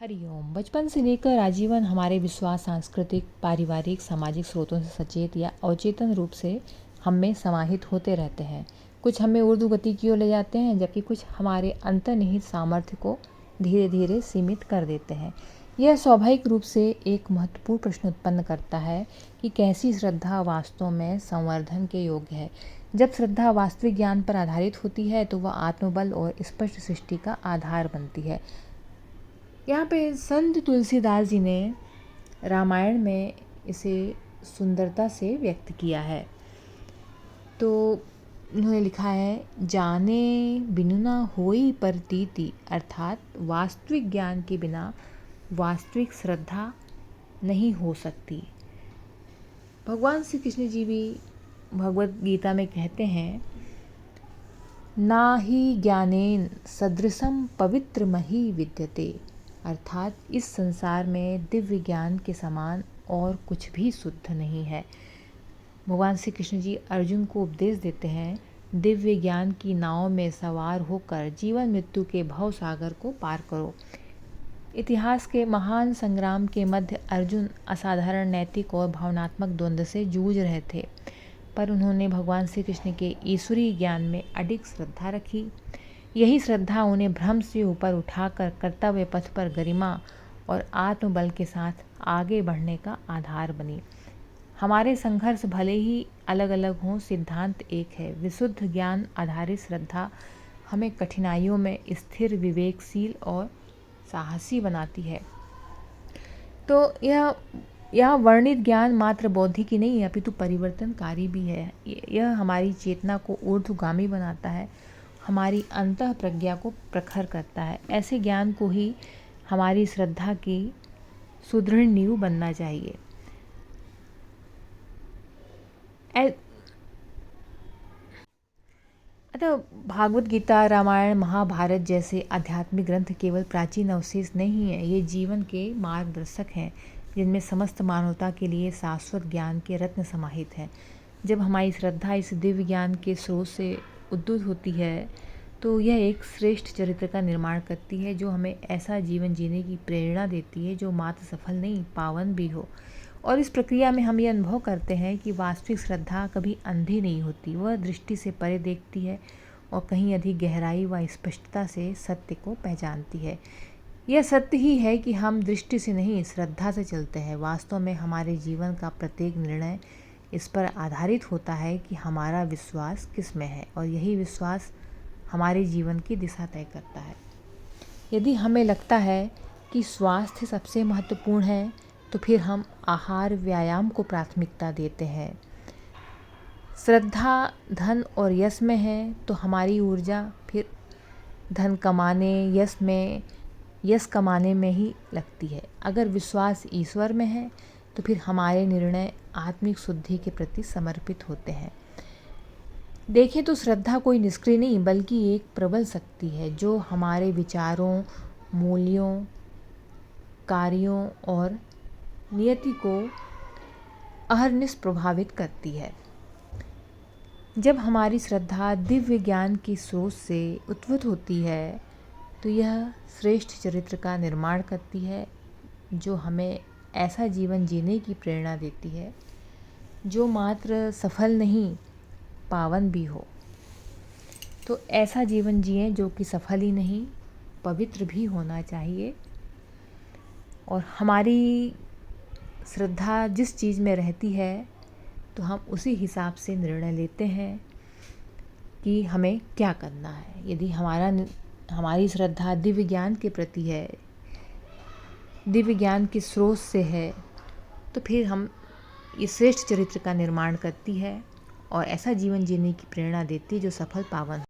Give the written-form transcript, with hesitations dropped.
हरिओम। बचपन से लेकर आजीवन हमारे विश्वास सांस्कृतिक, पारिवारिक, सामाजिक स्रोतों से सचेत या अवचेतन रूप से हम में समाहित होते रहते हैं। कुछ हमें ऊर्ध्व गति की ओर ले जाते हैं, जबकि कुछ हमारे अंतर्निहित सामर्थ्य को धीरे धीरे सीमित कर देते हैं। यह स्वाभाविक रूप से एक महत्वपूर्ण प्रश्न उत्पन्न करता है कि कैसी श्रद्धा वास्तव में संवर्धन के योग्य है। जब श्रद्धा वास्तविक ज्ञान पर आधारित होती है तो वह आत्मबल और स्पष्ट सृष्टि का आधार बनती है। यहाँ पे संत तुलसीदास जी ने रामायण में इसे सुंदरता से व्यक्त किया है। तो उन्होंने लिखा है, जाने बिनु ना होई प्रतीति, अर्थात वास्तविक ज्ञान के बिना वास्तविक श्रद्धा नहीं हो सकती। भगवान श्री कृष्ण जी भी भगवत गीता में कहते हैं, ना ही ज्ञानेन सदृशम पवित्रमहि विद्यते, अर्थात इस संसार में दिव्य ज्ञान के समान और कुछ भी शुद्ध नहीं है। भगवान श्री कृष्ण जी अर्जुन को उपदेश देते हैं, दिव्य ज्ञान की नाव में सवार होकर जीवन मृत्यु के भव सागर को पार करो। इतिहास के महान संग्राम के मध्य अर्जुन असाधारण नैतिक और भावनात्मक द्वंद्व से जूझ रहे थे, पर उन्होंने भगवान श्री कृष्ण के ईश्वरीय ज्ञान में अडिग श्रद्धा रखी। यही श्रद्धा उन्हें भ्रम से ऊपर उठाकर कर्तव्य पथ पर गरिमा और आत्मबल के साथ आगे बढ़ने का आधार बनी। हमारे संघर्ष भले ही अलग अलग हों, सिद्धांत एक है। विशुद्ध ज्ञान आधारित श्रद्धा हमें कठिनाइयों में स्थिर, विवेकशील और साहसी बनाती है। तो यह वर्णित ज्ञान मात्र बौद्धिक ही नहीं है, अपितु परिवर्तनकारी भी है। यह हमारी चेतना को ऊर्ध्वगामी बनाता है, हमारी अंतः प्रज्ञा को प्रखर करता है। ऐसे ज्ञान को ही हमारी श्रद्धा की सुदृढ़ नींव बनना चाहिए। अतः भागवत गीता, रामायण, महाभारत जैसे आध्यात्मिक ग्रंथ केवल प्राचीन अवशेष नहीं है, ये जीवन के मार्गदर्शक हैं, जिनमें समस्त मानवता के लिए शाश्वत ज्ञान के रत्न समाहित हैं। जब हमारी श्रद्धा इस दिव्य ज्ञान के स्रोत से उद्भूत होती है तो यह एक श्रेष्ठ चरित्र का निर्माण करती है, जो हमें ऐसा जीवन जीने की प्रेरणा देती है जो मात्र सफल नहीं, पावन भी हो। और इस प्रक्रिया में हम ये अनुभव करते हैं कि वास्तविक श्रद्धा कभी अंधी नहीं होती, वह दृष्टि से परे देखती है और कहीं अधिक गहराई व स्पष्टता से सत्य को पहचानती है। यह सत्य ही है कि हम दृष्टि से नहीं, श्रद्धा से चलते हैं। वास्तव में हमारे जीवन का प्रत्येक निर्णय इस पर आधारित होता है कि हमारा विश्वास किस में है, और यही विश्वास हमारे जीवन की दिशा तय करता है। यदि हमें लगता है कि स्वास्थ्य सबसे महत्वपूर्ण है, तो फिर हम आहार, व्यायाम को प्राथमिकता देते हैं। श्रद्धा धन और यश में है तो हमारी ऊर्जा फिर धन कमाने, यश कमाने में ही लगती है। अगर विश्वास ईश्वर में है तो फिर हमारे निर्णय आत्मिक शुद्धि के प्रति समर्पित होते हैं। देखें तो श्रद्धा कोई निष्क्रिय नहीं, बल्कि एक प्रबल शक्ति है जो हमारे विचारों, मूल्यों, कार्यों और नियति को अहरनिश प्रभावित करती है। जब हमारी श्रद्धा दिव्य ज्ञान के स्रोत से उद्भूत होती है तो यह श्रेष्ठ चरित्र का निर्माण करती है, जो हमें ऐसा जीवन जीने की प्रेरणा देती है जो मात्र सफल नहीं, पावन भी हो। तो ऐसा जीवन जिएं जो कि सफल ही नहीं, पवित्र भी होना चाहिए। और हमारी श्रद्धा जिस चीज़ में रहती है तो हम उसी हिसाब से निर्णय लेते हैं कि हमें क्या करना है। यदि हमारी श्रद्धा दिव्य ज्ञान के प्रति है, दिव्य ज्ञान के स्रोत से है, तो फिर हम इस श्रेष्ठ चरित्र का निर्माण करती है और ऐसा जीवन जीने की प्रेरणा देती है जो सफल, पावन हो।